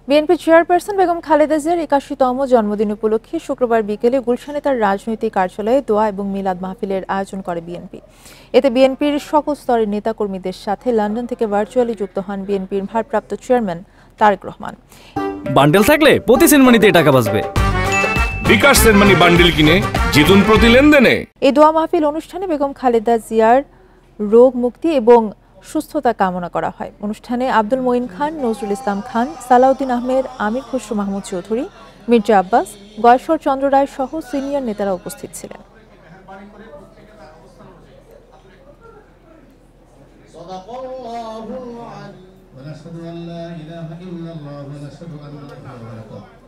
BNP chairperson Begum Khaleda জিয়ার ৮১তম জন্মদিন উপলক্ষে শুক্রবার বিকেলে গুলশানে তার রাজনৈতিক কার্যালয়ে দোয়া এবং মিলাদ মাহফিলের আয়োজন করে বিএনপি। এতে বিএনপির সকল স্তরের নেতাকর্মীদের সাথে লন্ডন থেকে ভার্চুয়ালি যুক্ত হন বিএনপির ভারপ্রাপ্ত চেয়ারম্যান তারেক রহমান। বান্ডেল থাকলে প্রতি সেনমানিতে টাকা বাঁচবে। বিকাশ সেনমানি বান্ডেল কিনে জিতুন প্রতি লেনদেনে। এই দোয়া মাহফিল অনুষ্ঠানে বেগম খালেদা জিয়ার রোগ মুক্তি এবং সুস্থতা কামনা করা হয়। অনুষ্ঠানে আব্দুল মঈন খান, নজরুল ইসলাম খান, সালাউদ্দিন আহমেদ, আমির খসরু মাহমুদ চৌধুরী, মির্জা আব্বাস, গয়েশ্বর চন্দ্র রায় সহ সিনিয়র নেতারা উপস্থিত ছিলেন। ونشهد أن لا إله إلا الله ونشهد أن محمدا رسول الله